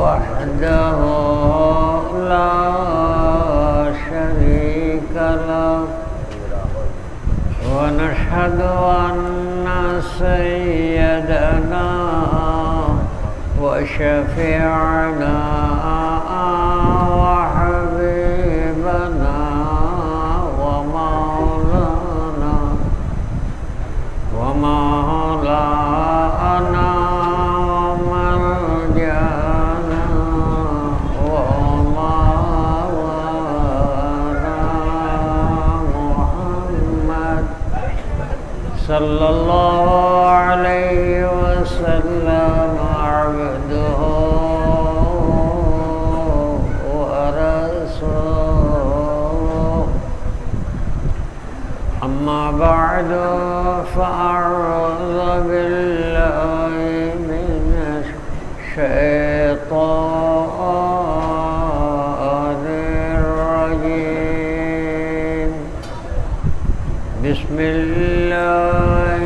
وحده لا شريك له ونشهد أن سيدنا وشفيعنا وحبيبنا ومولانا ومرجعنا محمد صلى الله عليه وسلم عبده ورسوله أما بعد فأعوذ بالله من الشيطان الرجيم بسم الله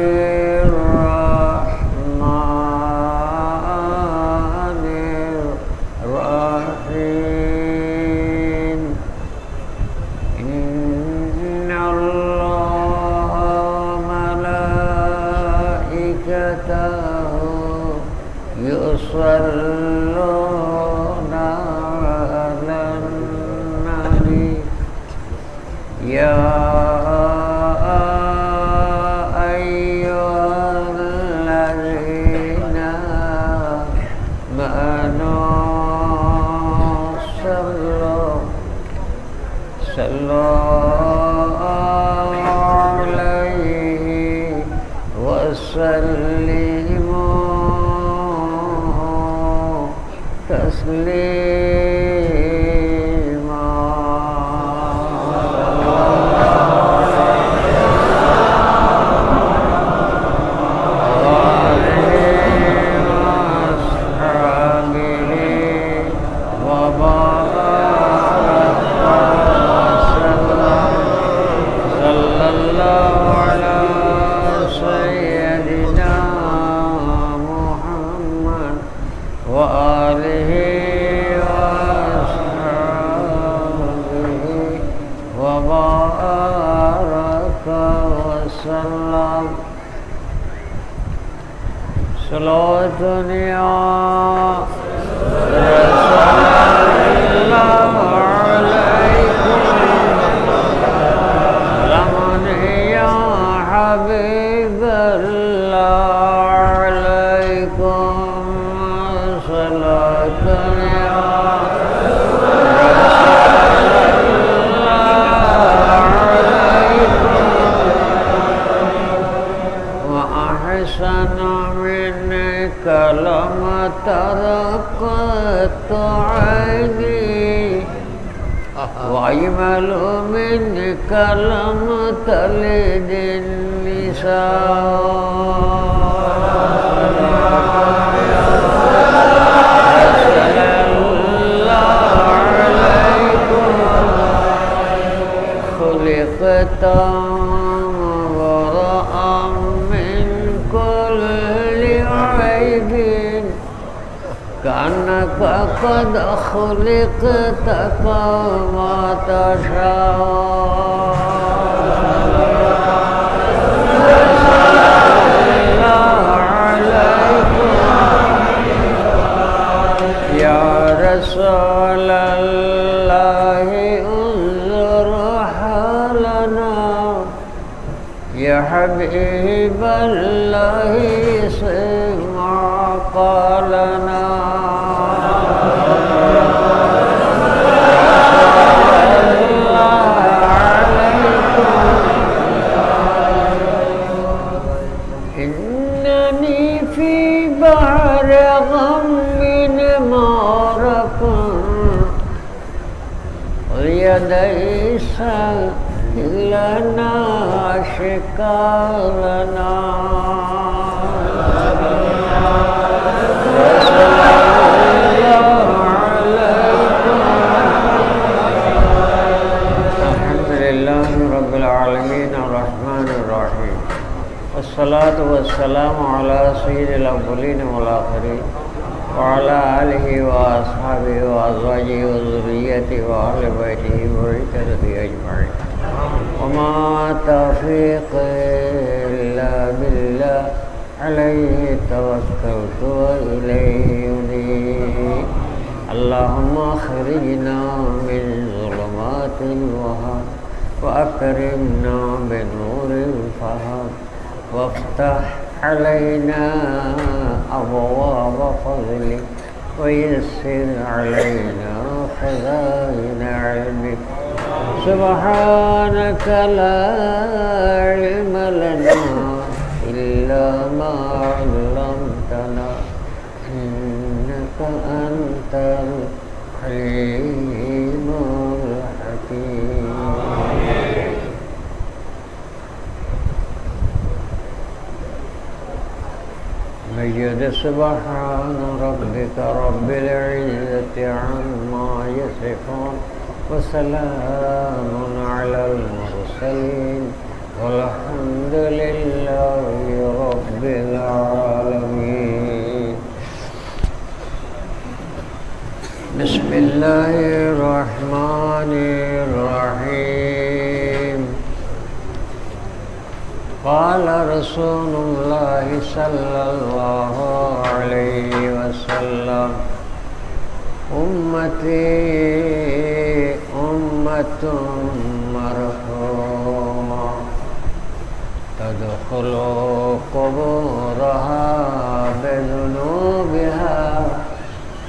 الرحمن الرحيم إن الله وملائكته يصلون على النبي يا عليه وسلموا تسليما وآله وأصحابه وبارك وسلم صلوات يا رسول الله عليكم سلام يا حبيب الله عليكم صلاة يا وأحسن منك لما تركت عيني وأجمل منك لم تلد النساء خلقت براء من كل عيب كأنك قد خلقت كما تشاء يا رسول الله انظر حالنا يا حبيب الله سمع قالنا إنني في بحر غم مغرق وليس لنا شكالنا والصلاة والسلام على سيد الأولين والآخرين وعلى آله وأصحابه وأزواجه وذريته وأهل بيته وبركاته أجمعين وما توفيقي إلا بالله عليه توكلت وإليه أنيب اللهم أخرجنا من ظلمات الوهم وأكرمنا بنور الفهم وافتح علينا أبواب فضلك ويسر علينا خزائن علمك سبحانك لا علم لنا إلا ما علمتنا إنك أنت الحليم الحكيم مجد سبحان ربك رب العزة عما يصفون وسلام على المرسلين والحمد لله رب العالمين بسم الله الرحمن الرحيم قال رسول الله صلى الله عليه وسلم أمتي أمة مرحومة تدخل قبورها بذنوبها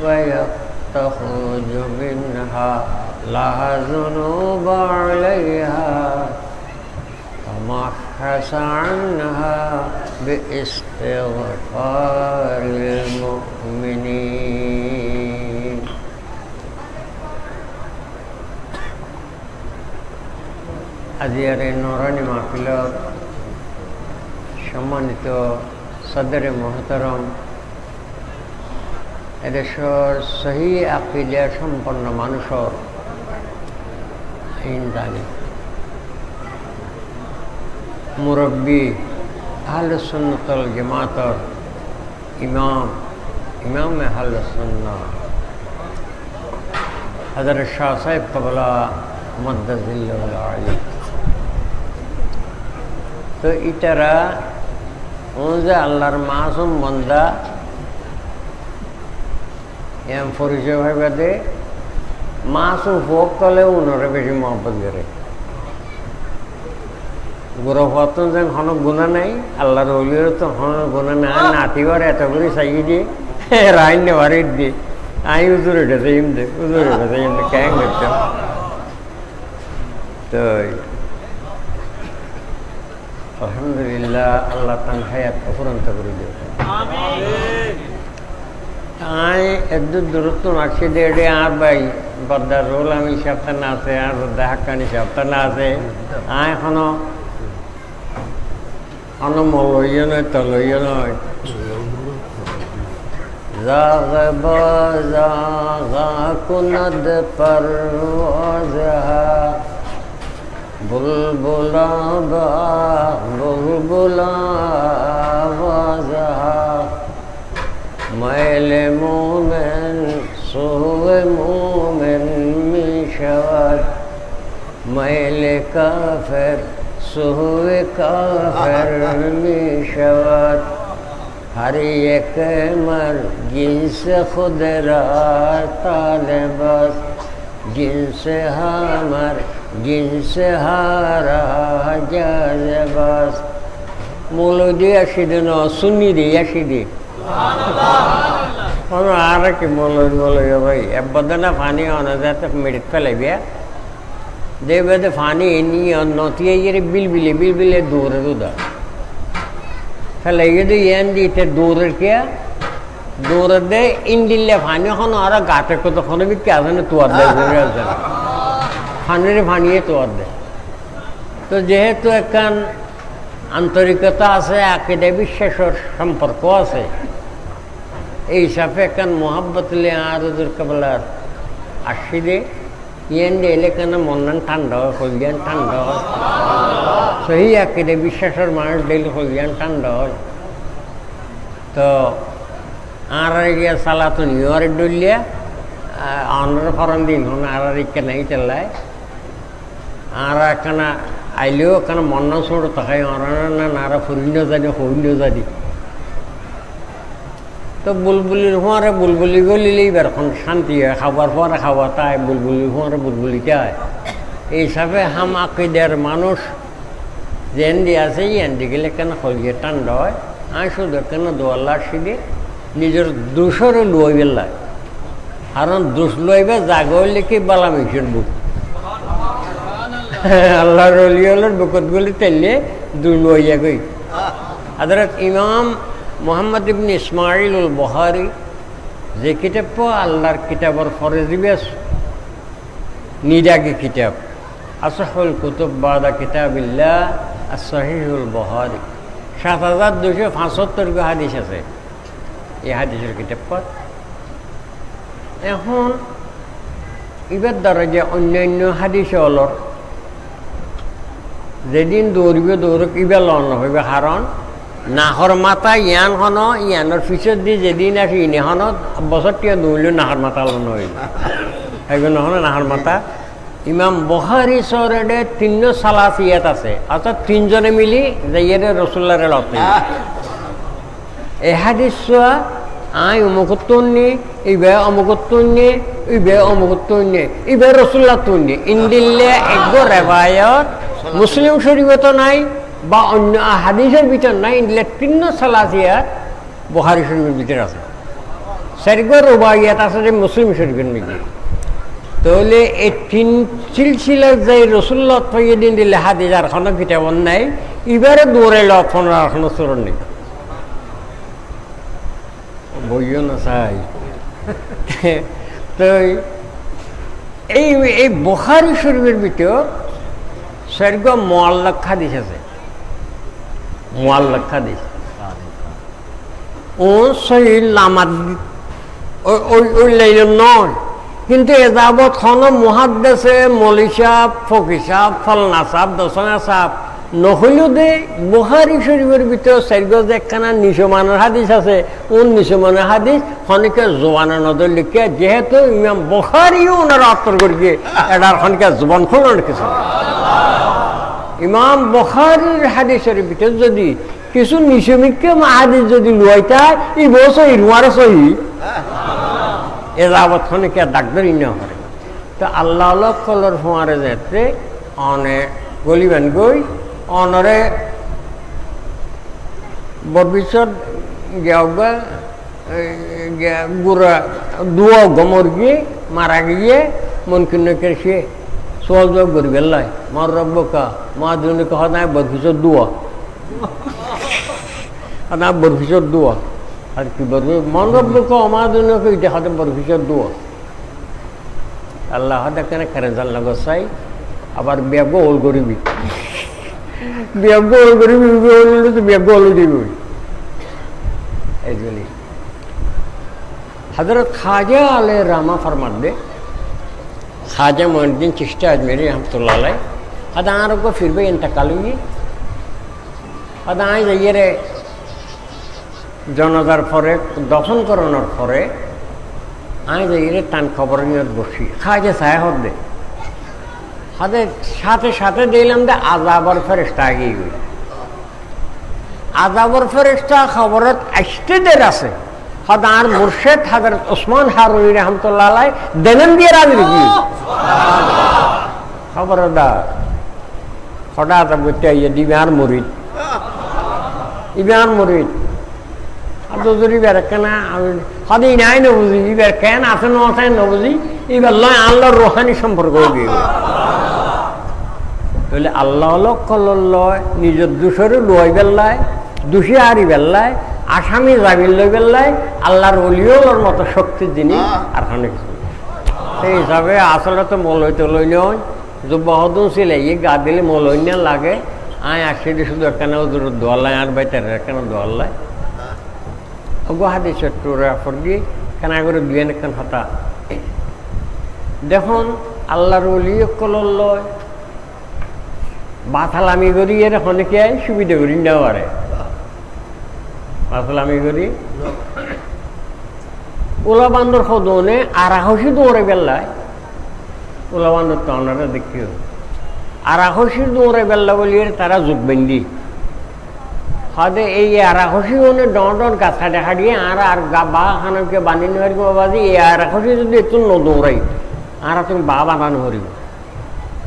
ويخرج منها لها ذنوب عليها ومحس عنها باستغفار المؤمنين আজকের নূরানি মাহফিলত সম্মানিত সদরে মোহতরম এদেশের সহি আকিদা সম্পন্ন মানুষের ইনদানি মুরব্বী আহলে সুন্নাত ওয়াল জামাতের ইমাম আহলে সুন্নাহ হযরত শাহ সাহেব ক্বলা মুদ্দাজিল্লাহুল আলী তো ইতারা যে আল্লাহর মাসুম বান্দা এম পরিচয় ভাবে দে মাসুম হোক তলে উনরে বেশি মহব্বত করে গুরফতন যেন হন গুণা নাই আল্লাহর ওলির তো হন গুণা নাই নাতিবার এত করে চাই দিয়ে রাইন বাড়ির দিয়ে আই উজুর উঠেছে ইমদে উজুর উঠেছে ইমদে ক্যাং করতাম তো আলহামদুলিল্লাহ আল্লাহ তান হায়াত অফুরন্ত করে দিও আই এদুর দূরত্ব মাসি দেড়ে আর ভাই বদ্দার রোল আমি সপ্তাহ না আছে আর বদ্দা হাক্কানি সপ্তাহ না আছে আয় এখনো মলইয় নয় তলইয় নয় জাগা কুনদ পরওয়াজহা বুলবুলা বুলবুলা আওয়াজহা মাইলে মোমেন সোয়ে মোমেন মিশাওয়াত মাইলে কাফের সোয়ে কাফের মিশাওয়াত ہر یک مر جن سے خود را طالبات جن سے ہمر جن سے ہارا جاذبات مولودی اشیدی نو سنی دی اشیدی ono ara ki moloy bhai abadana fani ona jata medit pele bia debe de fani eni onnotiye yere bilbile dure duda ফেলাইয়ে এন্দি তে দৌড়ের কে দৌড়ে দে ইন্ডিলে ফানি এখন আর গাতে কত কোনো বিকে আসে তোয়ার দেয় ফানিরে ফানিয়ে তোয়ার দেয় তো যেহেতু একখান আন্তরিকতা আছে আকিদা বিশ্বাসের সম্পর্ক আছে এই হিসাবে একখান মোহাব্বতলে আর ওদের কেবলার আসি দে ইয়েন্ডে এলে কেন মন ঠান্ডা হয় হলদিয়ান ঠান্ডা হয় সহি আকিদে বিশ্বাসের মানুষ ডেলি হলদিয়ান ঠান্ডা হয় তো আর গিয়া সালাতো নিয়র ডলিয়া অনর ফরন দিন হন আর ইকে নাই চাল্লায় আর একখানা আইলেও একখানা মন্ন ছোট তাকাই অরানা নারা ফুরিন জানি হইন জানি তো বুলবুলির হুঁয়ারে বুলবুলি গলিলেই বেরখন শান্তি হয় খাবার পরে খাওয়া তাই বুলবুলির হুঁয়ারে বুলবুলিতে হয় এই হিসাবে হাম আকিদের মানুষ যেন দিয়ে আছে ইয়ান দিকে কেন হলিয়ে টান্ড হয় আমি শুধু কেন দোয়াল্লার সিঁড়ে নিজের দোষরে লুয়াই বেলায় কারণ দোষ লইবে জাগলে কি বালা মিশন বুক আল্লাহ রলিয়লের বুকতগুলি তেলে দূর লইয়া গই হযরত ইমাম মুহাম্মদ ইবনে ইসমাঈলুল বুখারী যে কিতাব আল্লাহর কিতাবর ফরজিবেস নিদাগে কিতাব আসহুল কুতুব বাদা কিতাবিল্লাহ as-সহিহুল বুখারী ৭২৭৫ হাদিস আছে এই হাদিসের কিতাব এখন এবার দ্বারা যে অন্যান্য হাদিস হলর যেদিন দৌড়িবে দৌড়ক ইবার লন হইবে কারণ নাহর মাথা ইয়ান হন ইয়ানোর পিছত দিয়ে যেদিন আসি ইনে হন বছরটিয়া দৌড়লেও নাহর মাথা লন হইবে এইগুলো নহন নাহর মাথা ইমাম বুখারী শহরে ৩ সালাসিয়াত আছে অর্থাৎ ৩ জনে মিলি যাইয়ে রসুল্লাহর লতে এই হাদিস আই অমুকত্তন্যে ইবে অমুকত্তন্যে ইবে অমুকত্তন্যে ইবে রসুল্লাহ তন্যে ইন্দিল্লে একগো রেবায়ত মুসলিম শরীফত নাই বা অন্য হাদিসের ভিতর নাই ইন্দিল্লে ৩ সালাসিয়াত বুখারী শরীফের ভিতর আছে ৪ রুবাইয়াত আছে যে মুসলিম শরীফের মধ্যে তাহলে এই ৩ সিলসিলার যাই রসুল্লাহ তৈয়ে দিন দিলে হাদিস আর কোনো কিতাব নাই এবারে দৌড়ে লক্ষণ আর কোনো চরণ নেই বইও না চাই তো এই বুখারী শরীফের ভিতর ৪ মুআল্লাক হাদিস আছে মুআল্লাক হাদিস ও সহিহ লামাদ ওই লাইন নয় কিন্তু এ যাবৎ খন মুহাদ্দিসে মৌলী সাহেব ফকিহ সাহেব ফলনা সাহেব দোসনা সাহেব নহলেও দে বুখারী শরীফের ভিতরে ৪ একখানা নিশমানের হাদিস আছে নিশমানের হাদিস খনিকে জোয়ানা নদর লিখে যেহেতু ইমাম বুখারীও ওনারা অর্থর করিয়ে এটার খনিকে জবান খোলার কিছু ইমাম বুখারীর হাদিসের ভিতরে যদি কিছু নিশমিককে হাদিস যদি লুয়াইতা এই বছর রুয়ারে সহি এ যাবৎ খনিকে ডাক্তার ইনা করে তো আল্লাহ কলর ফোয়ারে যেতে অনেক গলিবেন গই অনরে ভবিষ্যৎ গেওগা গুড়া দুয়া গমর গিয়ে মারা গিয়ে মন কিনে সে সোয়াল জবাব করি বেল্লাই মার রব্বকা মা দুনিকে হদায় ভবিষ্যৎ দুয়া না ভবিষ্যৎ দুয়া আর কি বলবো মন রব্বকা মা দুনিকে এটা হতে ভবিষ্যৎ দুয়া আল্লাহ হদা কেন খেরেজাল লাগত চাই আবার বেগ ওল করিবি বেগ ওল করিবি বেগ ওল দিবি এইগুলি হযরত খাজা আলে রামা ফরমান দে খাজা মঈনুদ্দিন চিশती আজমেরি रहमतुल्लाह अलैह अदार को फिर भी इंतकाल हुई अदाय जाइए জনাজার পরে দফন করানোর পরে আমি যাইয়ে তান খবর নিয়ে বসি খাজা সাহেব দে হাদের সাথে সাথে দিলাম দে আযাবর ফেরেশতা আগেই গই আযাবর ফেরেশতা খবরত আসতে দের আছে হাদার মুর্শিদ হযরত ওসমান হারুনি रहमतुल्लाह अलैह দেনন দিয়ে রাজি কি খবরদার খোদা তা বলতে এই দিবার murid ইবার murid আদো জরি বেরকানা হাদি নাই না বুঝি ইবার কেন আছে না আছে না বুঝি ইবার লয় আল্লাহর রূহানি সম্পর্ক হইবে তাহলে আল্লাহ লয় নিজের দোষরে লয় বেল্লায় দোষী হারি বেল্লায় আসামি জামিন লই বেল্লায় আল্লাহর ওলিওর মতো শক্তির জিনিস আর খানে কিছু সেই হিসাবে আসলে তো মল হইতে লই নয় যে বহুদিন ছিল এই গা দিলে মল হইনা লাগে আয় আসে শুধু একখানে ওদের দোয়াল্লায় আর বাইতার একখানে দোয়াল্লায় ওগো হাদিসের টোরা ফরগি কেন করে বিয়েন একখান হতা দেখুন আল্লাহর ওলিও কলল লয় বাথালামি করি এর অনেকে সুবিধা করি না পারে বাথালামি করি ওলা বান্দর সদনে আরাহসি দৌড়ে বেল্লায় ওলা বান্দর তো আপনারা দেখিও আরাহসি দৌড়ে বেল্লা বলিয়ে তারা যোগবেন্দি হদে এই আরাহসি ওনে ডন গাছা দেখা দিয়ে আর বা খানকে বানিয়ে নেওয়ার বাবাদি এই আরাহসি যদি একটু নদৌড়াই আর তুমি বা বানানো করিব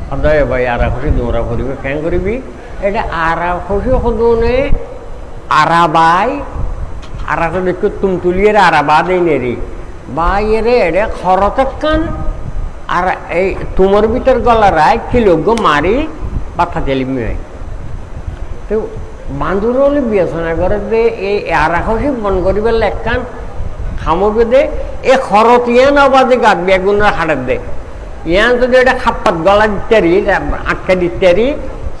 সদায় ভাই আরাহসি দৌড়া করিব কেন করবি এটা আরাহসি সদনে আরাবাই আরাটা দেখো তুম তুলিয়ে আরাবা দেই নেরি বা এরে এড়ে খরতের কান আর এই তোমার ভিতর গলারায় কিলোগ্য মারি বাথা তেলিমি হয় তো বান্ধুর হলে বিবেচনা করে দে এই আরাহসি বন করিবার লেখান খামবে দে এ খরত ইয়ান আবাদে গাত বেগুনের হাড়ের দে ইয়ান যদি এটা খাপ্পাত গলা দিতারি আটকা দিতারি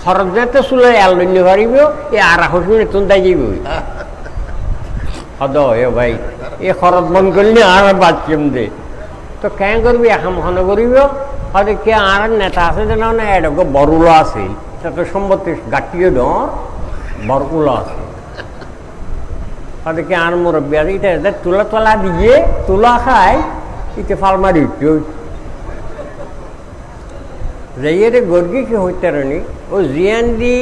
খরচ যাতে চুলে এলন্য পারিব এই আরাহসি নতুন দাই যাইব হদ এ ভাই এ খরচ বন করলে আর বাচ্চম দে তো কেন করবি এখন মনে করিব হয়তো কে আর নেতা আছে যে না এটাকে বড়ুলো আছে তাতে সম্পত্তি গাটিয়ে ডর বরগুলো আছে হয়তো কে আর মুরব্বী আছে এটা তোলা দিয়ে তুলা খায় ইতে ফালমারি যাইয়ে গর্গি কি হইতে রানি ও জিয়ান দি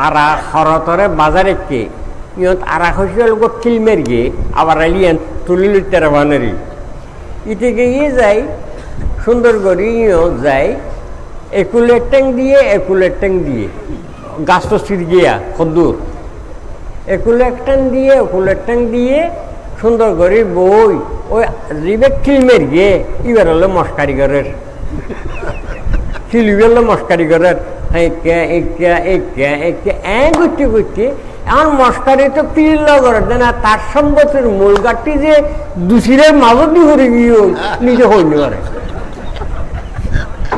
আরা খরতরে বাজারে কে ইয়ত আরা হইছে লোক কিলমের গিয়ে আবার আলিয়ান তুলি লইতে বানারি ইতে গিয়ে যাই সুন্দর করি যাই একুলের ট্যাং দিয়ে গাছ তো সির গিয়া খদ্দুর একুলের ট্যাং দিয়ে সুন্দর করি বই ওই জিবে কিলমের গিয়ে এবার হলো মস্কারিগরের খিলবে হলো মস্কারিগরের করতে এখন মস্কারি তো পিল করে না তার সম্পত্তির মূল গাঠটি যে দুসিরের মাঝদি হয়ে গিয়ে নিজে হইনি পারে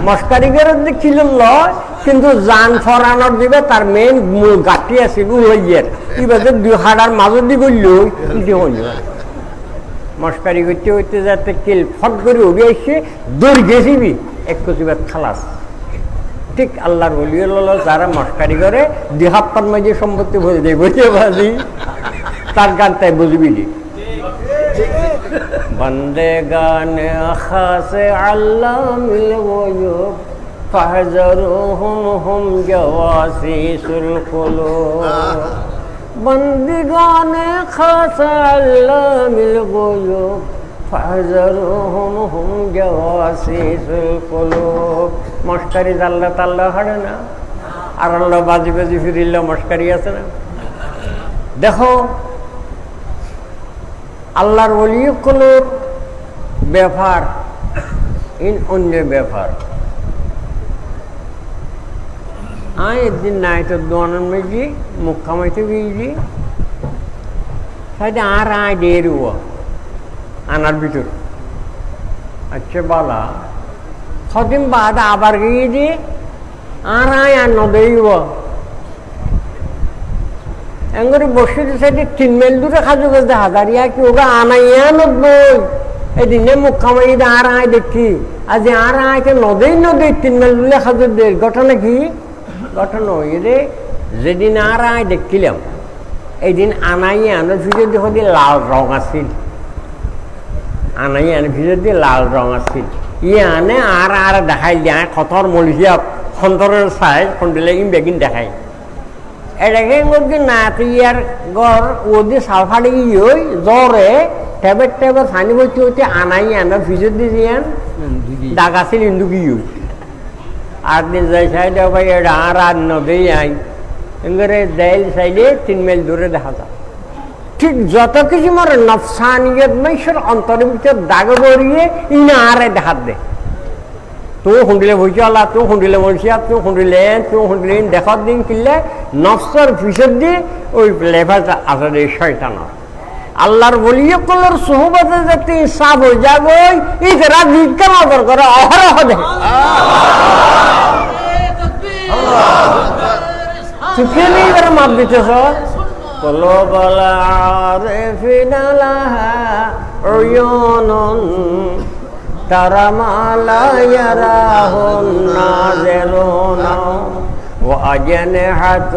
মস্কারিগরের যে খিল লয় কিন্তু জান ফরানোর দিবে তার মেইন মূল গাঠটি আছে উড়াইয়ের এবার দুই হাড়ার মাঝদি করলেও নিজে হইনি পারে মস্কারি করতে হইতে যাতে কিল ফট করে উড়ে আসছে দৌড় গেছিবি এক কচিবার খালাস ঠিক আল্লাহর বলিয়ে যারা মস্কারি করে দুই হাপ্তার মাঝে সম্পত্তি ভরে দেয় বুঝে বাজি তার গান তাই বুঝবি নি বন্দে গানে খাসে আল্লাহ মিল গয়ুব ফাহজরুহুম জাওয়াসিসুল কুলুব বন্দে গানে খাসে আল্লাহ মিল গয়ুব ফাহজরুহুম জাওয়াসিসুল কুলুব মস্কারি জাল্লা তাল্লা হাড়ে না আর আল্লাহ বাজি ফিরিল্লা মস্কারি আছে না দেখো আল্লাহর ওলিয়ুকুলোর ব্যাপার অন্য ব্যাপার একদিন নাই তো দোয়ানোর মেজি মুখ খামাইতে গিয়েছি সাইডে আর ডের আনার ভিতর আচ্ছা বলা ছদিন বাদ আবার গিয়ে যে আর নদীব এঙ্গরে বসে সাইডে 3 মাইল দূরে খাজু গাছ দেখা দাঁড়িয়ে কি ওগা আনাইয়া নদই এদিনে মুখ খামাই আর দেখি আজ আর নদী 3 মাইল দূরে খাজুর দে ঘটনা কি ঘটনা ওই রে যেদিন আর দেখছিলাম এইদিন আনাইয়া ভিতর দেখো দিয়ে লাল রং আছিল আনাইয়া ভিতর দিয়ে লাল রং আছিল আনে আর দেখাই দিয়ে খতর মলিয়া খন্তরের সাইজ খন্ডিলে বেগিন দেখাই এটাকে না ইয়ার গড় ও দিয়ে চাল ফাড়ি গিয়ে জ্বরে টেবের পানি ভর্তি হইতে আনাই আনা ভিজর দিয়ে দিয়ান দাগ আছিল ইন্দু গিয়ে আর দিন যাই সাইডে ভাই এটা আর নদী আই এঙ্গরে দেল সাইডে 3 মাইল দূরে দেখা যায় ঠিক যত কিছু মরে নফসানিয়ত মানুষের অন্তরের ভিতর দাগ গড়িয়ে ইনা আরে দেখাত দে তো হুন্ডিলে বইছে আল্লাহ তো হুন্ডিলে মরছিয়া তো হুন্ডিলে দেখার দিন কিনলে নফসর ভিতর দিয়ে ওই লেফাজ আসলে শয়তান আল্লাহর বলিয়ে কলর সোহবতে যাতে সাফ হয়ে যাবে এই যারা বিজ্ঞান অদর করে অহরহ দেখে চুকে নেই এবার মাপ দিতেছ قلوب العارفين لها عيون ترى ما لا يراه الناظرون وأجنحة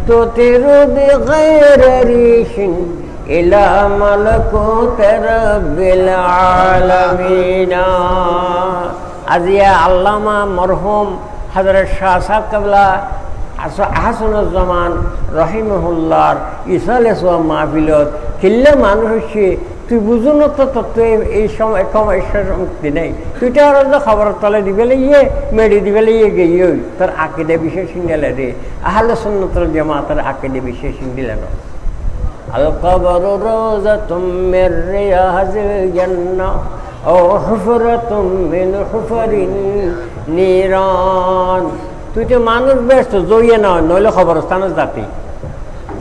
تطير بغير ريش ইলা মালাকুতি রাব্বিল আলামিন। আজিয়া আল্লামা মরহুম হযরত শাহ সাহেব কেবলা আহসানুজ্জামান রহিমহুল্লাহর ইসালে সোয়া মাহফিলত কিল্লা মানুষ হচ্ছে তুই বুঝো না তো তত্ত্ব এই সময় মুক্তি নেই, তুইটা আর খবর তলে দিবে ইয়ে মেডি দিবে ইয়ে গিয়ে তোর আকিদে বিশেষ সিঙ্গেলে রে আহলে সুন্নাতুল জামাতের আকিদে বিশেষ সিঙ্গেলে না। আল কবর রওজাতুম মির রিয়াজিল জান্নাহ ও হুফরাতুম মিন হুফারিন নিরান। তুই তো মানুষ ব্যস্ত জইয়ে নয় নইলে খবরস্থানের জাতি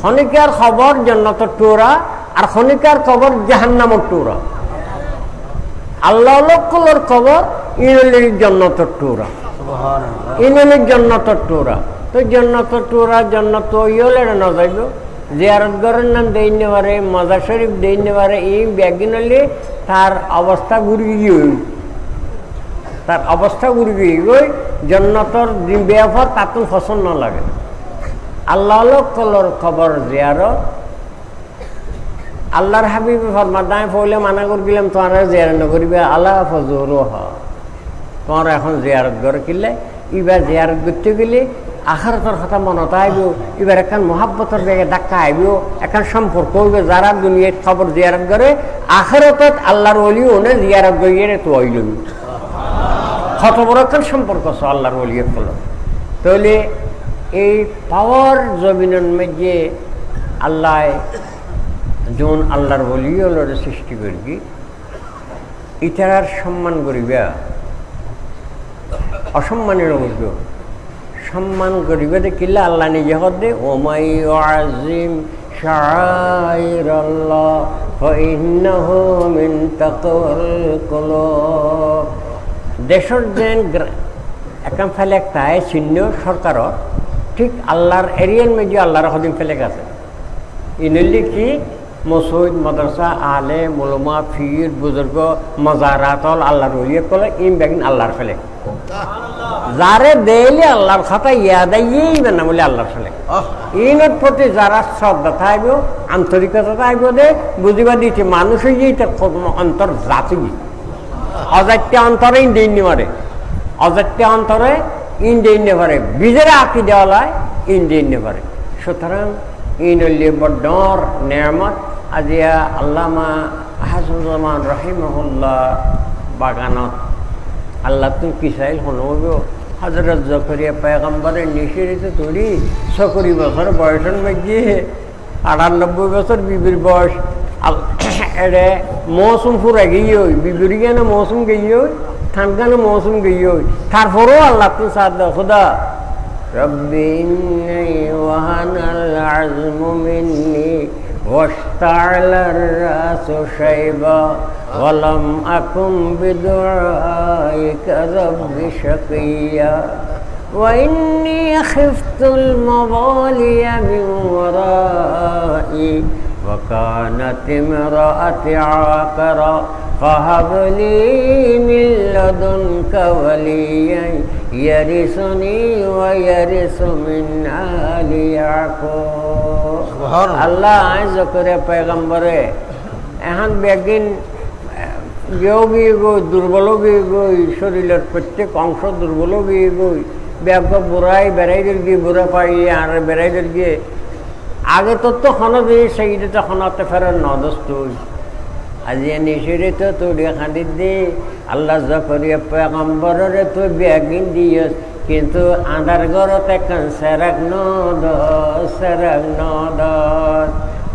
খনিকার খবর জান্নাতের টুরা আর খনিকার খবর জাহান্নামের টুরা। আল্লাহ লক্কলের খবর ইনলির জান্নাতের টুরা, ইনলির জান্নাতের টুরা। তো জান্নাতের টুরা জান্নাত ইয়েলে না যাইব জিয়ারত ঘরের নাম দেই নেবারে মাজার শরীফ দেই নেবারে এই ব্যাগিনলে তার অবস্থা ঘুরি গিয়ে তার অবস্থা ঘুরি গিয়ে জান্নাতের ব্যাপার তাতে পছন্দ না লাগে। আল্লাহ লক্কলের খবর জিয়ারত আল্লাহর হাবিব ফরমাদায় পড়লে মানা করে দিলাম তোমার জিয়ারত নকরিবে আল্লাহ ফজর তোমার এখন জিয়ারত ঘর কিনলে এবার জিয়ারত করতে গেলে আখারতের কথা মনত আইব, এবার এখন মহাব্বতের জায়গায় ধাক্কা আইব, এখন সম্পর্ক হইবে যারা দুনিয়ার খবর জিয়ারত করে আখারতত আল্লাহর ওলি ওনে জিয়ারত গিয়ে তো হইল কত বড় এখন সম্পর্ক আছে আল্লাহর ওলিয়ের ফল। তাহলে এই পাওয়ার জমিনের মধ্যে আল্লাহ যখন আল্লাহর ওলিয়র সৃষ্টি করবি ইতার সম্মান করিবে, অসম্মানের অবশ্য সম্মান করিবে দেখিলে আল্লাহ নিজে হদে ওমাই আজিম শাআইরাল্লাহ ফাইন্নাহু মিন তাকওয়াল কুলুব। দেশের যেন এখন ফেলে একটা চিহ্ন সরকারও ঠিক আল্লাহর এরিয়ার মধ্যে আল্লাহর হদিম ফেলে গেছে ইনলি কি মসজিদ মাদ্রাসা আলে মোলমা ফির বুজুর্গ মজারাতল আল্লাহর ওলিয়ে কলে ইম বেগিন আল্লাহর ফেলে যারে দেইলে আল্লাহর কথা ইয়াদ আইবে না বলে আল্লাহর ফেলে ইনের প্রতি যারা শ্রদ্ধা থাকব আন্তরিকতা থাকব দে বুঝিবা দিচ্ছে মানুষ হয়ে অন্তর জাতি অজাত্যে অন্তরে ইন্ডিয়ে মারে, অজাত্যে অন্তরে ইন্ডিয়ে পারে বিজেরা আঁকি দেওয়ালায় ইন্ডিয়ে পারে। সুতরাং ইনল্লি বড্ডর নেয়ামত আজিয়া আল্লামা আহসানুজ্জামান রহিমহুল্লাহ বাগানত আল্লাহ তুমি কিসাইল হনব হযরত জাকারিয়া পয়গম্বরের নিশিরিতে তৈরি 70 বছর বয়সের মধ্যে 98 বছর বিবির বয়স এড়ে মৌসুম ফুরা গিয়ে বিবির কেন মৌসুম গিয়ে ঠান্ডানো মৌসুম গিয়ে তারপরেও আল্লাহ তুমি সাথ দাও খুদা রব্বি ইন্নী ওয়াহানাল আযমু মিন্নি ওয়াশতা'আলার রাসু শাইবা ওয়া লাম আকুম বিদুআইকা রাব্বি শাকিয়্যা ওয়া ইন্নী খিফতুল মাওয়ালিয়া মিন ওয়ারাই ওয়া কানাত ইমরাআতি আকারা فهب لي من لدنك وليا يرثني ويرث من آل يعقوب। আল্লাহ আজ করে পয়গম্বরে এখন বেগিন যোগী গই দুর্বল গই শরীরের প্রত্যেক অংশ দুর্বল গই ব্যাগ বুড়াই বেড়াইদের গিয়ে বুড়া পাই আর বেড়াইদের গিয়ে আগে তো হন দিয়ে সেইটা হনাতে ফেরার নদস্ত আজি নিশিরে তো তোরে খাঁদি দে আল্লাহ জাকারিয়া পয়গম্বরের তো ব্যাগিন দিয়স কিন্তু আধার ঘরত এখন সেরাক নদস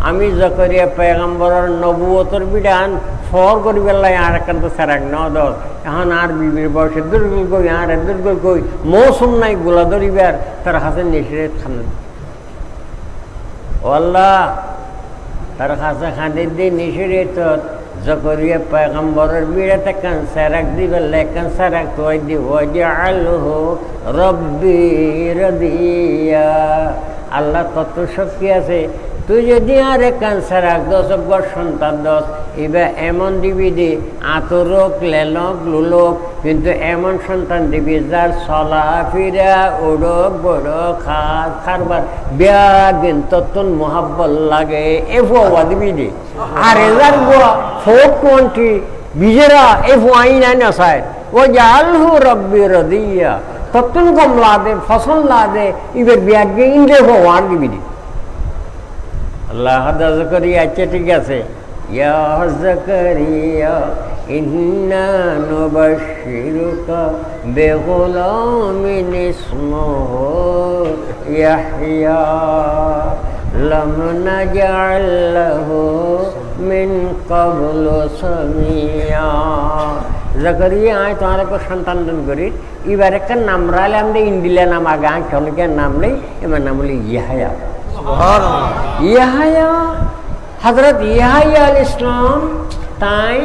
আমি জাকারিয়া পয়গম্বরের নবুয়তর বিধান ফর করি বেলায় আর এখন তো সেরাক নদস এখন আর বিবির বয়সে দুর্গল কই আর দুর্গল কই মৌসুম নাই গোলা ধরিবার তার হাতে নিশিরে খান ও আল্লাহ তার কাছে খাঁদি দিয়ে নিশিরে তো জাকারিয়া পয়গম্বরের বিড়াতে কানসারাক দিবে কানসারাক তো দি ওয়াজআলহু রব্বি রাদিয়া। আল্লাহ তত শক্তি আছে তুই যদি আরে ক্যান্সার দোষ গড় সন্তান দোষ এবার এমন দিবি দি আতরোগ লেলক লুলোক, কিন্তু এমন সন্তান দিবি যার চলা ফিরা উড়ক বড়ক খারবার বিয়াগিন তত্তন মোহাব্বত লাগে এ ফুয়া দিবি দি। আর এজার বুয়া 420 বিজেরা এ ফুয়াই নাই না সাই ও জালহু রব্বি রদিয়া তত্তন কম লাদে ফসল লাদে এবার বিয়াগিন ইন্দ্রে ফুয়ার দিবি দি। আল্লাহ জাকারিয়া আচ্ছা ঠিক আছে, ইয়া জাকারিয়া ইন্না নুবাশশিরুকা বিগুলামিন ইসমুহু ইয়াহইয়া লাম নাজআল লাহু মিন ক্বাবলু সামিয়া। জাকারিয়া আয় তোমার একটা সন্তান দান করি, এবার একটা নাম রাখলে আমরা ইন্দিলা নাম আগে অনেকে নাম নেই, এবার নাম হলো ইয়াহয়া। ইয়াহয়া হযরত ইয়াহয়া আলাইহিস সালাম তাই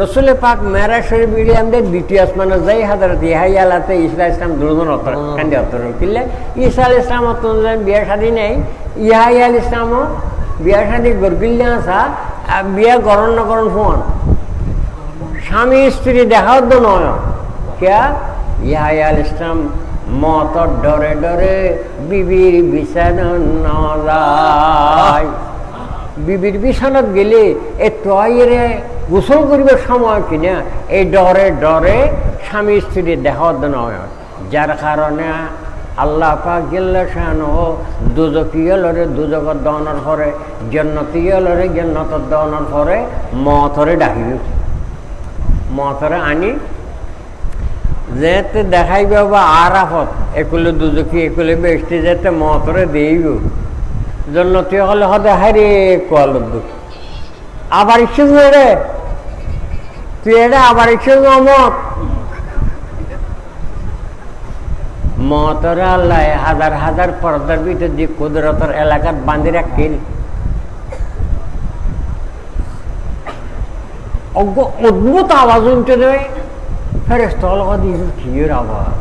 রসুল পাক মেরাজ শরীফ বিড়ি আমাদের দ্বিতীয় আসমানে যাই হযরত ইয়াহয়া আলাতে ঈসা ইসলাম দুজন অতর কান্দে অতর কিলে ঈসা আলাইহিস সালাম অতন বিয়া শাদী নাই, ইয়াহয়া আলাইহিস সালাম বিয়া শাদী গরগিল্লা আসা বিয়া গরণ না করণ ফোন স্বামী স্ত্রী দেখাও তো নয় কিয়া ইয়াহয়া আলাইহিস সালাম মতর ডরে ডরে বিবির বিছানাত নয়, বিবির বিছানাত গেলে এ তয়েরে গোসল করিবার সময় কিনা এই ডরে ডরে স্বামী স্ত্রী দেখাও নয়, যার কারণে আল্লাহ পাক জাল্লা শানুহু দুজকিয়লরে দুজকত দওয়ানোর পরে জান্নাতিয়লরে জান্নাতত দওয়ানোর পরে মতরে ডাকিবে, মতরে আনি যেতে দেখাইবে বা আরাফত একুলে দুজকি একুলে বেশটি যেতে মতরে দেইব জন্নতি হলে হতে হারে কল দুঃখ আবার ইচ্ছে রে তুই এটা আবার ইচ্ছে মত মতরে আল্লাহ হাজার হাজার পর্দার ভিতর দিয়ে কুদরতের এলাকার বান্ধি রাখেন। অদ্ভুত আওয়াজ উঠতে দেয় ফেরেশতা লগা দিল কিয়ের আওয়াজ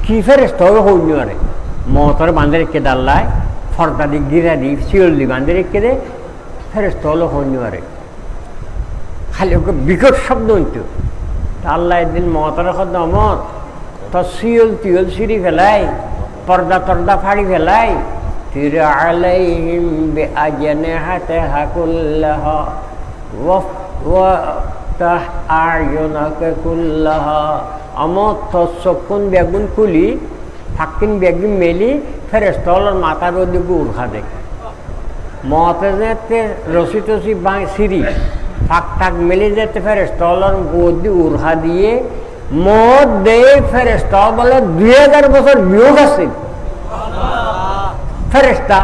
কি ফেরেশতা হইনি আরে মতরে বান্ধে রেখে দাল্লায় ফর্দা দিক গিরা দি শিওল দি বান্ধে রেখে দে ফেরেশতা হইনি আরে খালি ওকে বিকট শব্দ হইতো। আল্লাহ একদিন মতরে খদ্দ মত তো শিওল টিওল সিঁড়ি ফেলাই পর্দা টর্দা ফাড়ি ফেলাই তির আলাইহিম বিআজনিহাতিহা কুল্লাহা ওয়া আমার চক্ষুন বেগুন খুলি ফাঁকিন বেগুন মেলি ফেরেশতার মাথার ওদিকে উড়া দেয় মতে যেতে রসি টসি সিঁড়ি ফাঁক ঠাক মেলে যেতে ফেরেশতার গোদি উড়া দিয়ে মত দেয় ফেরেশতা বলে 2000 বছর বিয়োগ আছে ফেরেশতা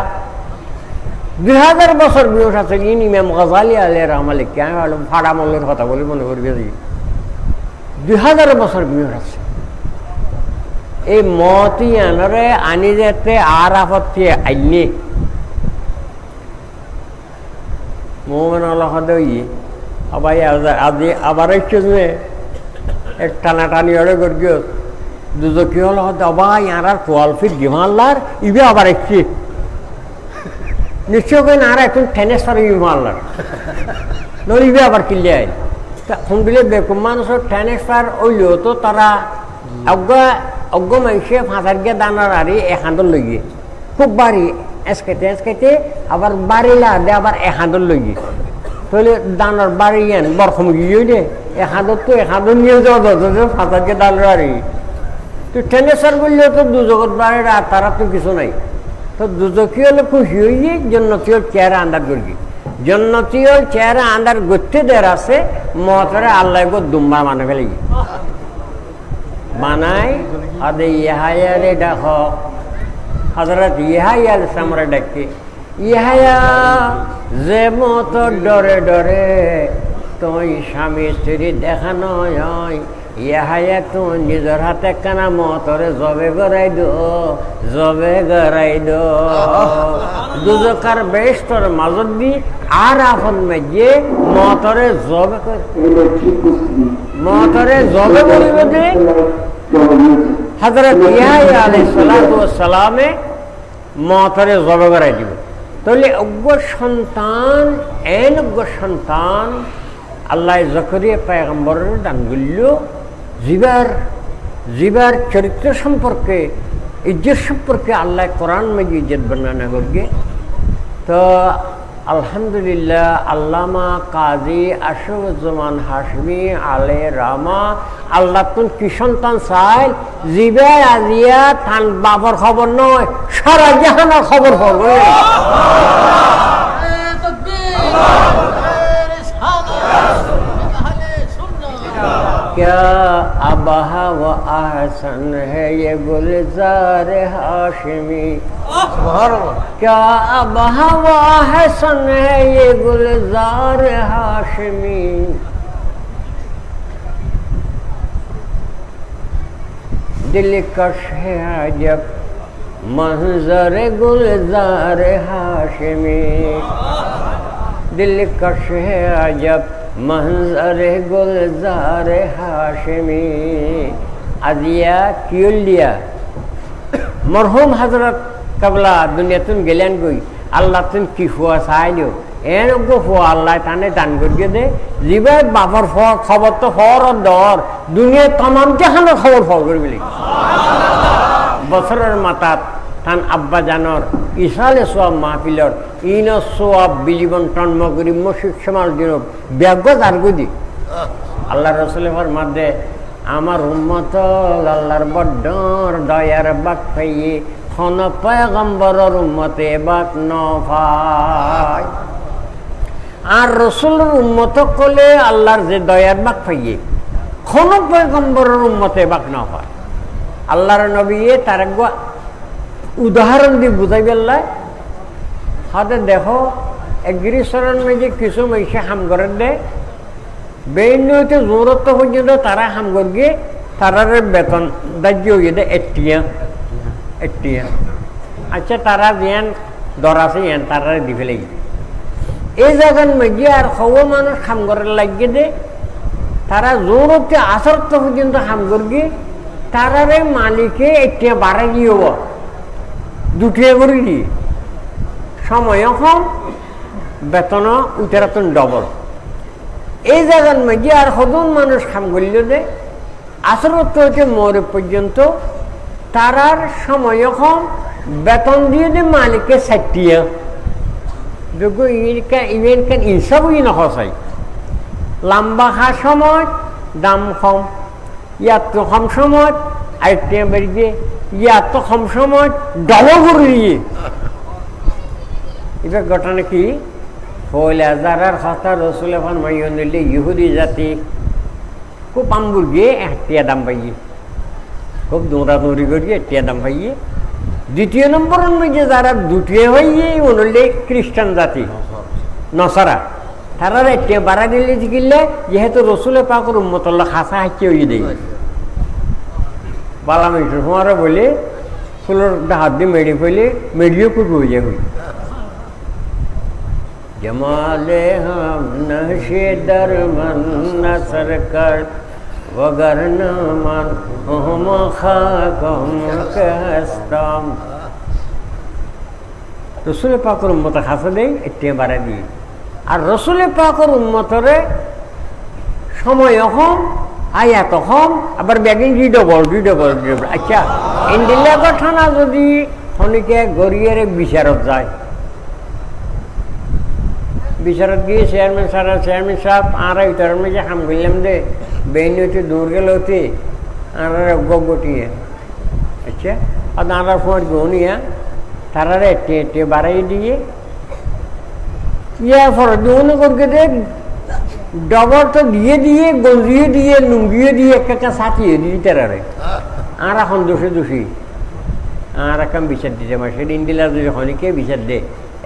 2000 বছর বিয়োগ আছে। ইমাম গাজালি আলাইহির রহমাতুল্লাহ কেন ফাড়া মলের কথা বলে মনে করবে 2000 বছর বিয়োগ আছে। এই মতি আনরে আনি যেতে আরাফত দিয়ে আইনে মোমেন আল্লাহ দই আবার আজি আবার একটু এক টানাটানি ওরে করিও দুজো কি হলো আবার আর 12 ফিট গিমাল্লার ইবে আবার একটি নিশ্চয় করে আর এখন ট্রান্সফার মারলার নইবে আবার কিনলে আইন ফোন দিলে বেকুম মানুষের ট্রান্সফার হইলেও তো তারা অজ্ঞ মানুষে ফাঁসার গিয়ে দানার আরে এখান লইয়ে খুব বাড়ি এসকাইতে আবার বাড়িলা দে আবার এখান লইয়ে তাহলে দানার বাড়ি আন বরফম গিয়ে দে এখান তো এখান নিয়ে যাওয়া ফাঁসার গিয়ে দানার আরে তো ট্রান্সফার করলেও তো দুজগত বাড়ির আর তারা তো কিছু নাই। তো দুজকি হলে খুশি হইয়ে জন্নতির চেহারা আন্দার করি জন্নতির চেহারা আন্দার গতি দের আছে মতরে আল্লাহ গো দুম্বা মানে ফেলে বানাই আদে ইয়াহায়ারে ডাক হযরত ইয়াহয়া আলাইহিস সালামরে ডাকে ইয়াহয়া যে মত ডরে ডরে তুই স্বামী স্ত্রী দেখানো হয় ইয়াহায়া তুই নিজের হাতে কানা মতরে জবে গড়াই দো দুজকার বেষ্টর মাজত দি আর আপন মেজে মতরে জবে বলিবে যে হযরত ইয়াহয়া আলাইহিস সালাতু ওয়াস সালামে মতরে জব করাই দিব। তাহলে অজ্ঞ সন্তান অজ্ঞ সন্তান আল্লাহ জকরিয়া পয়গম্বরের দান করল জীবার চরিত্র সম্পর্কে, ইজ্জত সম্পর্কে আল্লাহ কোরআন মধ্যে ইজ্জত বর্ণনা করবে। তো আলহামদুলিল্লাহ আল্লামা কাজী আশরফুজ্জামান হাশমি আলে রামা আল্লাহ তুন কি সন্তান চাই জিবা আজিয়া তান বাবার খবর নয়, সারা জাহানের খবর পাবে। क्या अबहा व आहसन है ये गुलजार हाशमी, क्या अबहा व आहसन है ये गुलजार हाशमी। दिलकश है अजब मंजर गुलजार हाशमी, दिलकश है अजब मंजर गुलजार हाशमी। আজিয়া কিউলিয়া মরহুম হজরত কাবলা দুনিয়াতুন গেলেন গই আল্লাহ তুন কি ফুয়া চাইলেও এন ফুয়া আল্লাহ তানে দান করিয়ে দে জিবাই বাপর খবর তো ফর দর দুনিয়া তমাম জাহানের খবর ফর করবি বছরের মাতাত তান আব্বা জানর ইসালে সোয়াব মাহফিলর ইন সোয়াব বিলিবন টন্ম করি মসিক সমাজ দিন ব্যাগ আরগুদি আল্লাহ রসুলের মধ্যে আমার উম্মত আল্লাহর বড্ডর দয়ার বাক পাইয়ে খন পয়গম্বরের উম্মতে বাক নফায়। আর রসুলের উম্মত কলে আল্লাহর যে দয়ার বাক পাইয়ে খন পয়গম্বরের উম্মতে বাক নফায়। আল্লাহর নবী তার উদাহরণ দিয়ে বুঝাই পেলায় হাতে দেখো এগ্রিসরের মেঝে কিছু মেসে হাম করে দেয় বেইনতে জোরত পর্যন্ত তারা হাম করে তারার বেতন দাহ্য হয়ে দেয় এটিয়া। আচ্ছা তারা যেন দরাছে এন তারা দি ফেলে এই জায়গার মেঝে আর খবর মানুষ হাম করে লাগিয়ে দে তারা জোরতে আসরত পর্যন্ত হাম করে তারারে মালিকে এটিয়া বাড়াই দিয়ে দুটিয়া করে দিয়ে সময় কম বেতন উতেরাতন ডবল। এই জায়গার মধ্যে আর সদন মানুষ কাম করল দে আসরত হইতে মরে পর্যন্ত তারার সময় কম বেতন দিয়ে দে মালিকে চারটিয়া দেখো ইভেন কেন ইনসাবই নখাই লম্বা খা সময় দাম কম ইয়াত কম সময় আরেকটিয়া বেরিয়ে ইয়াত কম সময় ডবল করে দিয়ে। এবার ঘটনা কি হইলে যারার কথা রসুল এখন মাইয়ে নিলে ইহুদি জাতি খুব আম্বুর গিয়ে একটিয়া দাম পাইয়ে খুব দৌড়াদৌড়ি করিয়ে একটিয়া দাম পাইয়ে। দ্বিতীয় নম্বরের মধ্যে যারা দুটিয়ে হইয়ে উনলে খ্রিস্টান জাতি নসারা তারা একটিয়া বাড়া দিলে কিনলে যেহেতু রসুলে পাকর উম্মতল্লা খাসা হাঁচিয়ে হইয়ে দেয় বালা মেশর তোমারও বলে ফুলের হাত দিয়ে মেড়ে ফেলে মেড়িও খুব হয়ে যায়। जमाले हम नशे दर मन न सरकार वगरना मन हम खाकम कहस्ताम। रसूल पाकर उम्मत खासा दे इतने बारे दिए और रसूल पाकर उम्मतरे समय कम आयात कम आबार बेगिन जी डबल। अच्छा इंडिया घटना যদি খনিকে গড়িয়ে বিচারত যায় বিচারত গিয়ে চেয়ারম্যান সাহেব আর ইতার মধ্যে হাম করলাম দে বেইন হইতে দূর গেল হতে আর গটিয়ে আচ্ছা আর আনার ফোন গনিয়া তারা টেটে বাড়াই দিয়ে ইয়া ফর দোন করকে দে ডবর তো দিয়ে গঞ্জিয়ে দিয়ে লুঙ্গিয়ে দিয়ে একটা সাথিয়ে দিয়ে তারারে আর এখন দোষী আর এখন বিচার দিতে মাসে দিন দিলা যদি খনিকে বিচার দে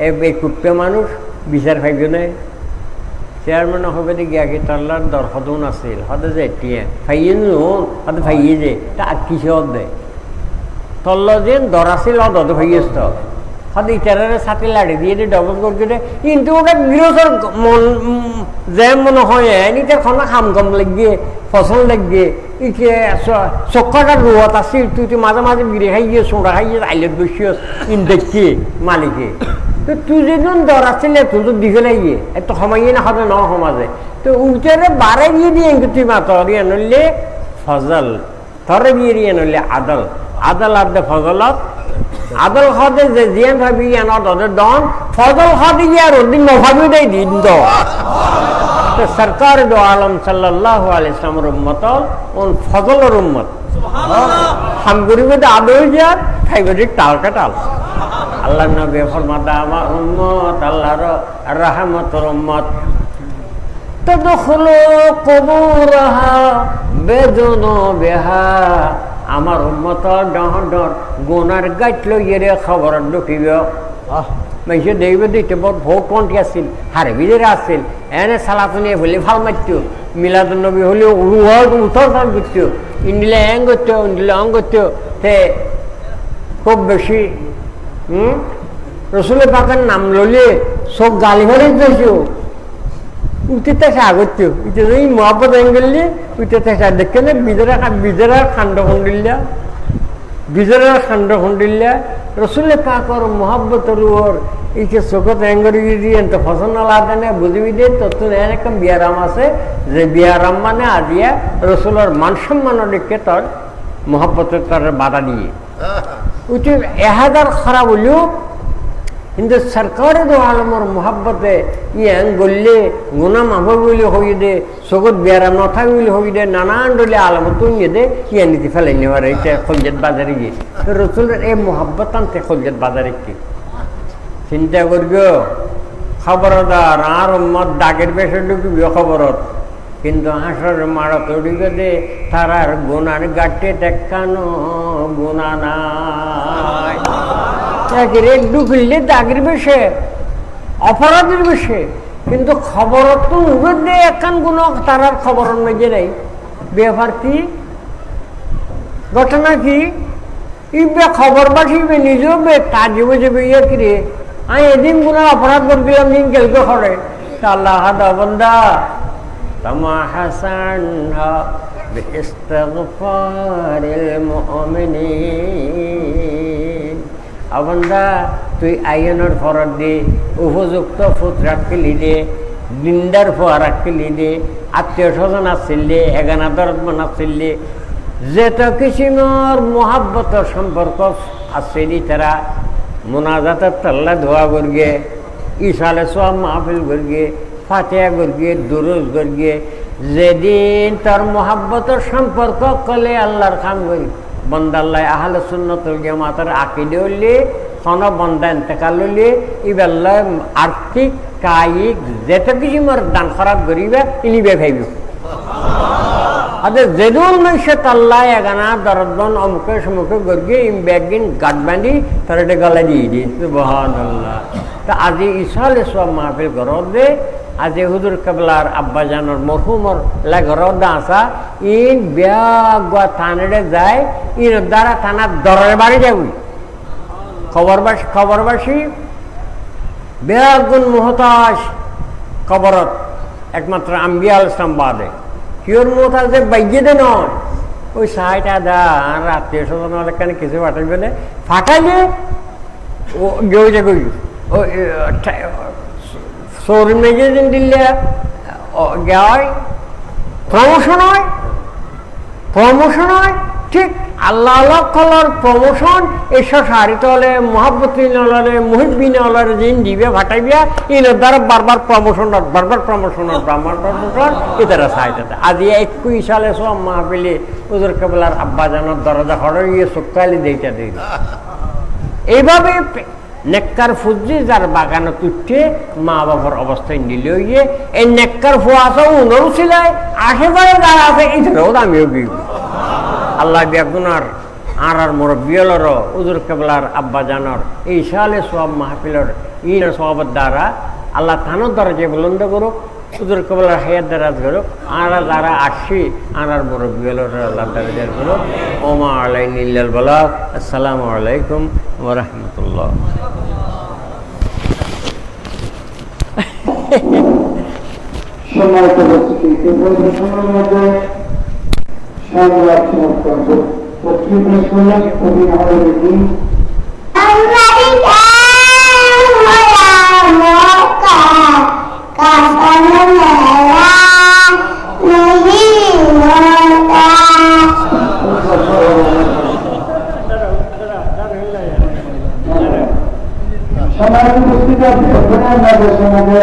এই কুপ্পে মানুষ বিচার পাইব না চেয়ারম্যান হবে গিয়া কি তাল্লার দর সদন আছিল সদে যে এতিয়া ফাইয়ে নুন সদে ফাইয়ে যে তা কিসত দে তল্ল যেন দর আছিল অদ ফাইয়েছ তো সদে ইটারে ছাতি লাড়ি দিয়ে দিয়ে ডবল করকে দে কিন্তু ওটা বিরোধর মন যে মনে হয় নিতে খনা খাম কম লাগিয়ে ফসল লাগিয়ে ইকে চক্কটার রুহত আছে তুই মাঝে মাঝে বিড়ে খাইয়ে সোঁড়া খাইয়ে আইলে বসিয়ে ইন দেখি মালিকে তো তুই যেদিন দর আসছিলে তুই তো দিকে লাগিয়ে এত সময় না হবে ন সমাজে তো উঠে বারে দিয়ে দিয়ে তুই মা তরিয়ে নইলে ফজল তরে দিয়ে নইলে আদল আদল আদে ফজলত আদল হদে যে জিয়ান ভাবি ইয়ানত ওদের দন ফজল হদে ইয়ার ওদিন নভাবি দেয় দিন দ তো সরকার দো আলম সাল্লাল্লাহু আলাইহি ওয়াসাল্লামের উম্মত ওন ফজলের উম্মত হাম গরিবে আদল যার ফাইবরি টাল কাটাল আল্লাহ নবী ফরমাদা আমার উম্মত আল্লাহর রহমতের উম্মত তদখুলু কুবুরহা বিযুনুবিহা আমার উম্মতর ডর গুনার গাইট লইয়ে খবর ঢুকিব মানুষে দেখবে দিতে বড় ভোট পন্টি আসছিল হারবিদের আসছিল এনে সালাতুনি হলে ভাল মারত মিলাদুন নবী হলে উঠর কাল করত ইন্ডিলে এং করত ইন্ডিলে অং করত তে খুব বেশি রসুলের পাকের নাম লইলে সব গালি ভরে দিয়েছো উঠতে তেসা আগত উঠে এই মহাপত এঙ্গেললে উঠতে তেসা দেখে না বিজেরার খান্ড খন্ডিল্লা বিজেরার খান্ড খন্ডিল্লা রসুলের পাকর মহাব্বতর ওর এই যে চোখত এঙ্গরি দিয়ে তো ফসল আলাদা নেই বুঝবি দিয়ে তত এরকম বিয়ারাম আছে যে বিয়ারাম মানে আজিয়া রসুলের মান সম্মানের দিকে তোর মহাব্বতের তোর বাধা দিয়ে উঠে এহাজার খারাপ হলেও কিন্তু সরকারে দো আলমর মোহাব্বতে ইয়াং গল্লে গুনা মাফ বলে হয়ে দে চোখত বিয়ারাম নথা বলে হয়ে দে নানান ডলে আলমত নিয়ে দে ইয়া নীতি ফেলাই নেওয়ার এইটা খলজত বাজারে গিয়ে রসুলের এই মোহাব্বত আনতে খলজত বাজারে কি চিন্তা করব খবরদার আর উম্মত দাগের বেশে ঢুকবি খবরত কিন্তু হাসর মারত উড়িবে দে তারার গুনার গাটে দেখানো গুণা নাই ঢুকলে দাগের বেশে অপরাধের বেশে কিন্তু খবরত তো উবের দে একান গুণ তারার খবর মেজে নেই ব্যাপার কি ঘটনা কি ইবে খবর বাসিবে নিজেও বে কাজে যাবে ইয়ে কিরে আমি এদিন গুণা অপরাধ করছিলাম দিন কেলকে করে আল্লাহ হাদা বন্দা তামা হাসান বিস্তিগফারিল মুমিনিন আবন্দা তুই আইনের ফরত দে উপযুক্ত ফুট রাখলি দে দিনদার ফোয়া রাখলি দে আত্মীয় স্বজন আসছিলি এগানা দরদমান আসছিলি যেত কিসিমর মোহাব্বতর সম্পর্ক আসছিলি তারা মোনাজাতের তল্লা ধোয়া করগে ইসালে সোয়াব মাহফিল করগে ফাতিহা করগে দুরুজ করগে যেদিন তার মোহাব্বতের সম্পর্ক কলে আল্লাহর কাম করি বন্দাল্লাহ আহলে সুন্নাতুল জামাতের আকীদা হইলে কোন বন্দা ইন্তেকাল হইলে ইবাল্লাহ আর্থিক কায়িক যেটা কিছু মোর দান খরাব করিবে ইনিবে ভাইব আদে যেদুল মানুষে তাল্লাহ এগানা দরদন অমুকে সমুখে গর্গে ইম ব্যাগিন গাট বান্ধি তার এটা গলা দিয়ে দিই সুবহানাল্লাহ তা আজি ইসালে সব মাহফিল ঘরত দে আজি হুজুর কেবলার আব্বাজানোর মরহুমর ঘরত দা আসা ইন ব্যাগ থানারে যায় ইন দ্বারা থানার দরের বাড়ি যাবি খবরবাসী ব্যাগুন মোহতাজ খবরত একমাত্র আম্বিয়া আল ইসলাম বাদে কিওর মোহতাজ যে বাইজে দে নয় ওই সাইটা দা আর আত্মীয় স্বজন অনেকখানে কিছু ফাটাইবে না ফাটাইলে ও গেউ যে গই ও শোরুম মেজে দিন দিলে গায় প্রমোশন হয় ঠিক আল্লাহ আল্লাহ কলার প্রমোশন এসব সারিত হলে মহাব্বতিন হলে মুহিবিন হলার দিন দিবে ভাটাইবিয়া ইনের দ্বারা বারবার প্রমোশন ব্রাহ্মণ প্রমোশন এটারা সাহায্য আজি 21 সালে সব মাহফিলে হুজুর কেবলার আব্বা জানার দরজা খড় ইয়ে সুক্কালি দেইটা দিই এইভাবে নেককার ফুজি যার বাগানে তুটে মা বাবার অবস্থায় নিলে গিয়ে এই নেককার ফুয়াশা উনরও ছিলাই আশেপাশে যারা আছে এটাও আমিও গিয়ে আল্লাহ বেগুনার আর মুরব্বিয়লর উজুর কেবলার আব্বা জানর এই সালে সব মাহফিলর ইর সবের দ্বারা আল্লাহ থানোর দ্বারা যে বুলন্দ করুক উজুর কেবলার হায়াত দারাজ করুক আর যারা আসছি আর মুরব্বিয়লর আল্লাহ দারাজ করুক ওমা আলাইনি ইল্লাল বালাগ আসসালামু আলাইকুম ওয়া রাহমাতুল্লাহ সম্মানিত উপস্থিতি সংবাদ সমর্থন পত্রিকা শুনলেন কবি মহোদয় সমাজ উপস্থিত সমাজে